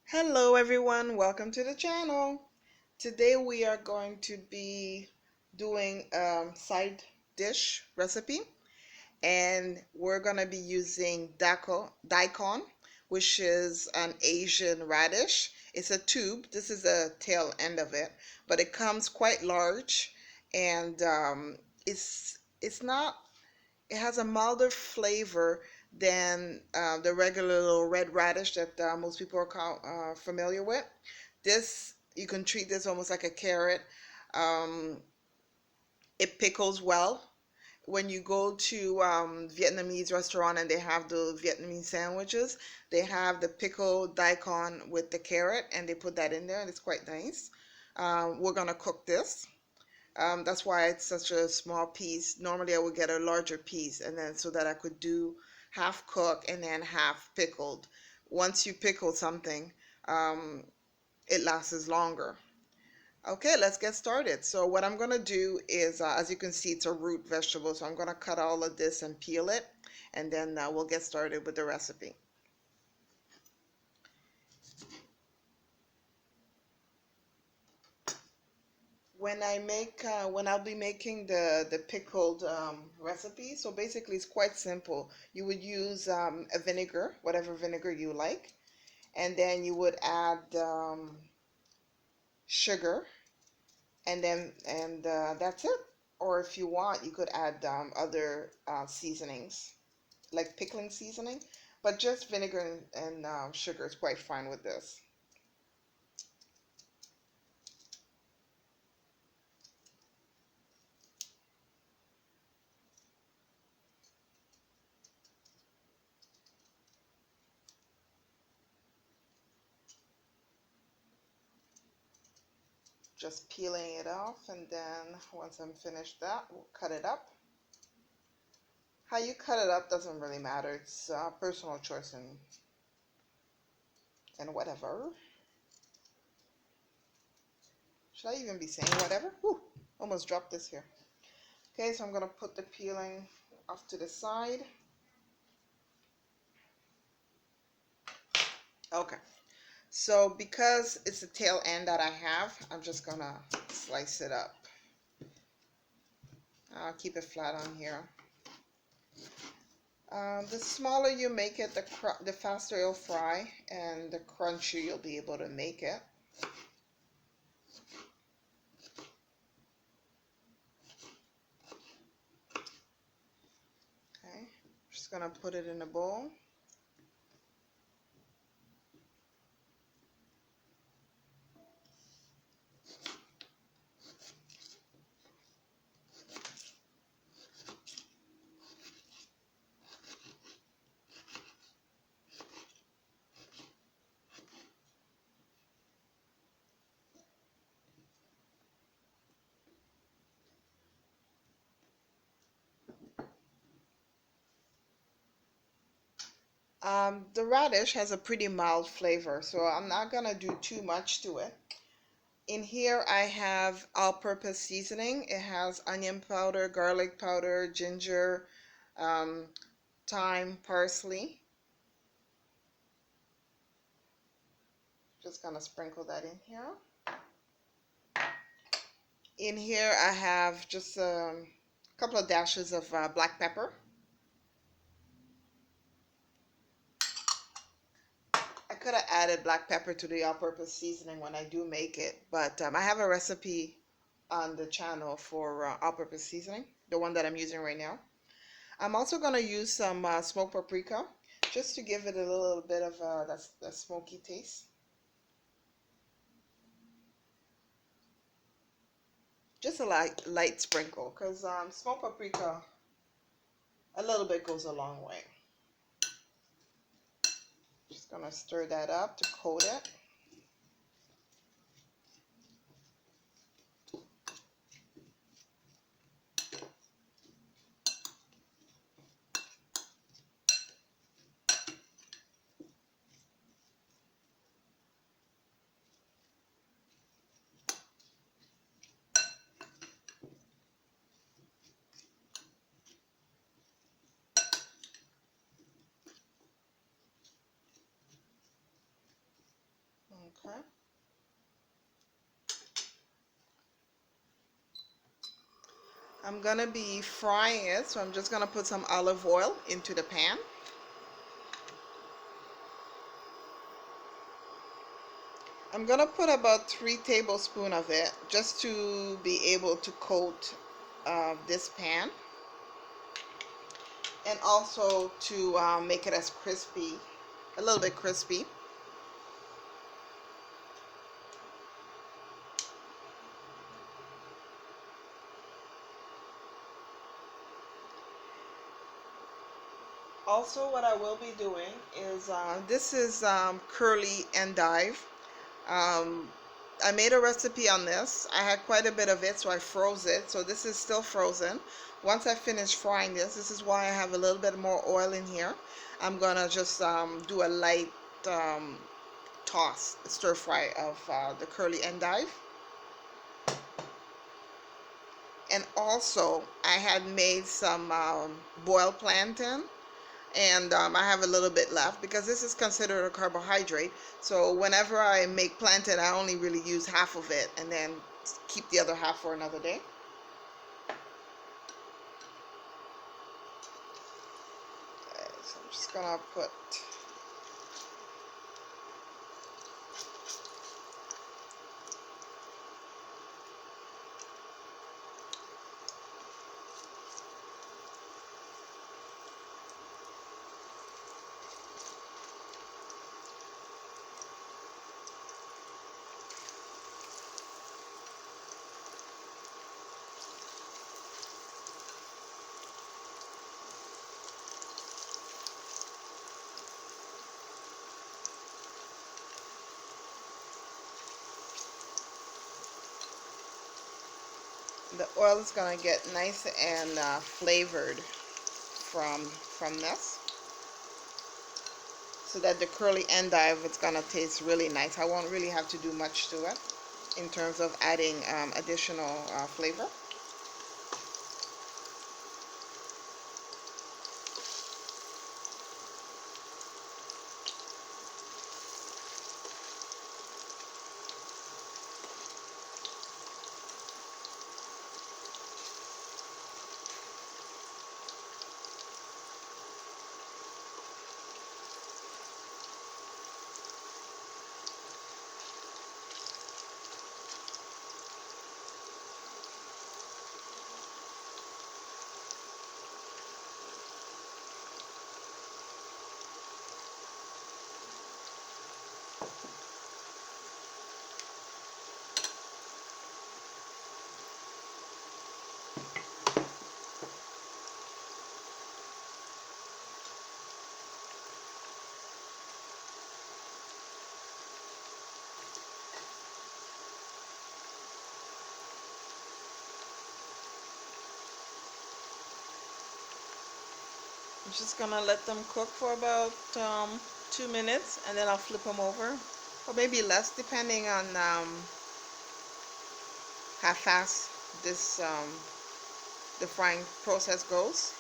Hello everyone, welcome to the channel. Today we are going to be doing a side dish recipe, and we're going to be using daikon, which is an Asian radish. It's a tube. This is the tail end of it, but it comes quite large, and it's not it has a milder flavor than the regular little red radish that most people are familiar with. This, you can treat this almost like a carrot. Um, it pickles well. When you go to Vietnamese restaurant and they have the Vietnamese sandwiches, they have the pickled daikon with the carrot, and they put that in there, and it's quite nice. We're gonna cook this. That's why it's such a small piece. Normally I would get a larger piece, and then so that I could do half cooked and then half pickled. Once you pickle something, um, it lasts longer. Okay, let's get started. So what I'm gonna do is, as you can see, it's a root vegetable. So I'm gonna cut all of this and peel it, and then we'll get started with the recipe. When I'll be making the pickled recipe, so basically it's quite simple. You would use a vinegar, whatever vinegar you like, and then you would add sugar, and that's it. Or if you want, you could add other seasonings like pickling seasoning, but just vinegar and sugar is quite fine with this. Just peeling it off, and then once I'm finished that, we'll cut it up. How you cut it up doesn't really matter. It's personal choice and whatever. Should I even be saying whatever? Whew, almost dropped this here. Okay, so I'm gonna put the peeling off to the side. Okay, so because it's the tail end that I have, I'm just gonna slice it up. I'll keep it flat on here. The smaller you make it, the faster it'll fry, and the crunchier you'll be able to make it. Okay, just gonna put it in a bowl. The radish has a pretty mild flavor, so I'm not gonna do too much to it. In here I have all-purpose seasoning. It has onion powder, garlic powder, ginger, um, thyme, parsley. Just gonna sprinkle that in here. In here I have just a couple of dashes of black pepper. I could have added black pepper to the all-purpose seasoning when I do make it, but I have a recipe on the channel for all-purpose seasoning, the one that I'm using right now. I'm also going to use some smoked paprika just to give it a little bit of that smoky taste. Just a light sprinkle, because smoked paprika, a little bit goes a long way. Just going to stir that up to coat it. Okay. I'm gonna be frying it, so I'm just gonna put some olive oil into the pan. I'm gonna put about 3 tablespoons of it just to be able to coat this pan, and also to make it as crispy, a little bit crispy. Also, what I will be doing is this is curly endive. Um, I made a recipe on this. I had quite a bit of it, so I froze it. So this is still frozen. Once I finish frying this is why I have a little bit more oil in here. I'm gonna just do a light um, toss, stir fry of the curly endive. And also, I had made some boiled plantain, and I have a little bit left because this is considered a carbohydrate. So whenever I make plantain, I only really use half of it and then keep the other half for another day. Okay, so I'm just gonna put the oil is gonna get nice and flavored from this, so that the curly endive, it's gonna taste really nice. I won't really have to do much to it in terms of adding additional flavor. I'm just gonna let them cook for about 2 minutes, and then I'll flip them over, or maybe less, depending on how fast this the frying process goes.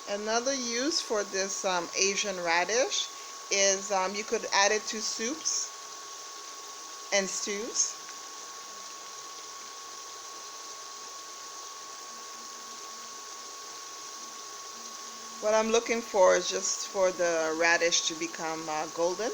Another use for this Asian radish is you could add it to soups and stews. What I'm looking for is just for the radish to become golden.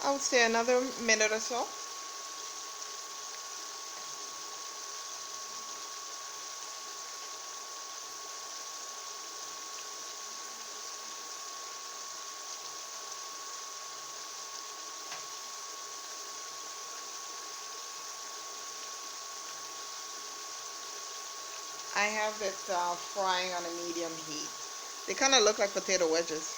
I would say another minute or so. I have it frying on a medium heat. They kind of look like potato wedges.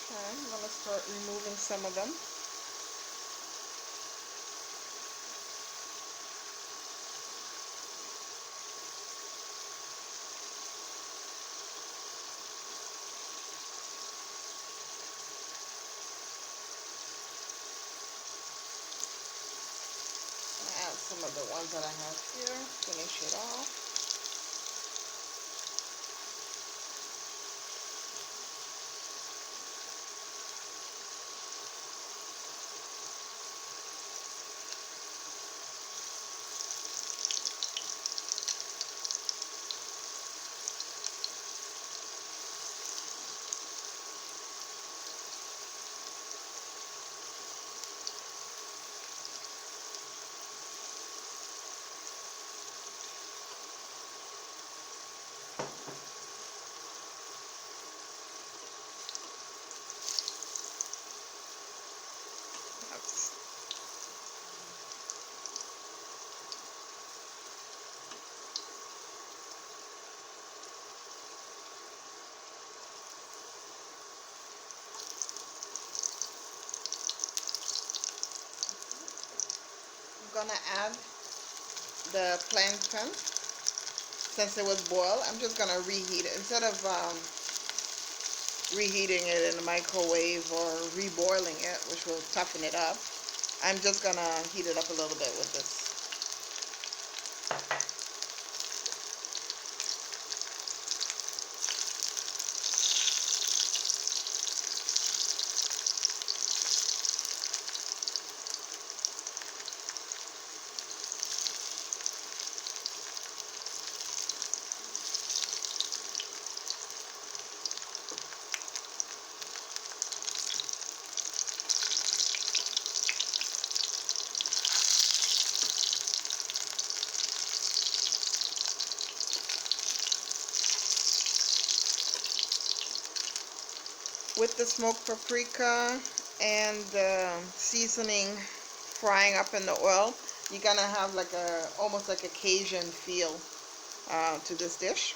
Okay, I'm going to start removing some of them. Add some of the ones that I have here, finish it off. I'm gonna add the plantain. Since it was boiled, I'm just gonna reheat it. Instead of reheating it in the microwave or reboiling it, which will toughen it up, I'm just gonna heat it up a little bit with this. With the smoked paprika and the seasoning frying up in the oil, you're gonna have like a almost like a Cajun feel to this dish.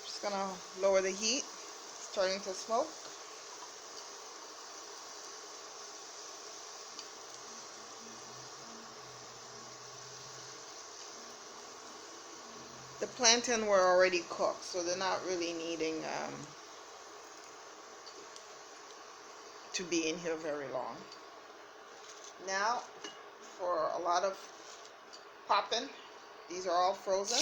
Just gonna lower the heat, starting to smoke. The plantain were already cooked, so they're not really needing to be in here very long. Now, for a lot of popping, these are all frozen.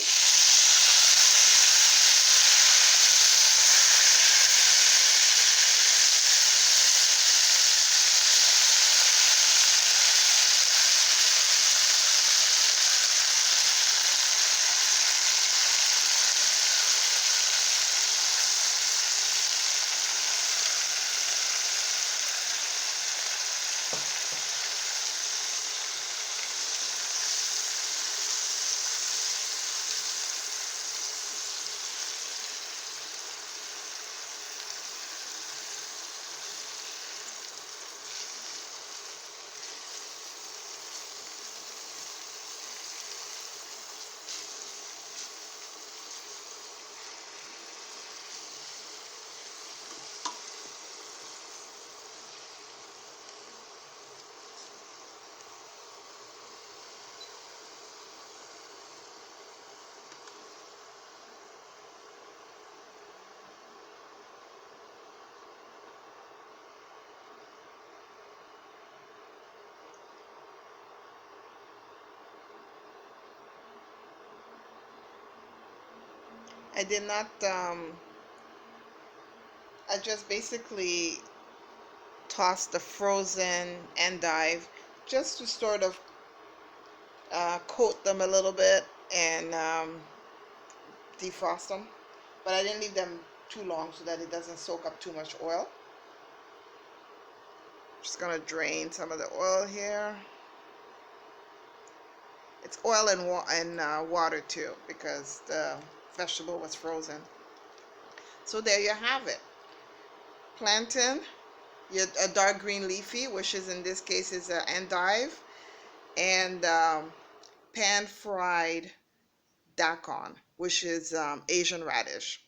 I did not, I just basically tossed the frozen endive just to sort of coat them a little bit and defrost them. But I didn't leave them too long so that it doesn't soak up too much oil. Just gonna drain some of the oil here. It's oil and water too because the vegetable was frozen. So there you have it. Plantain, a dark green leafy, which is in this case is an endive, and pan-fried daikon, which is Asian radish.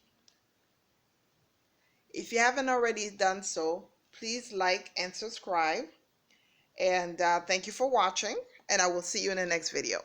If you haven't already done so, please like and subscribe. And thank you for watching, and I will see you in the next video.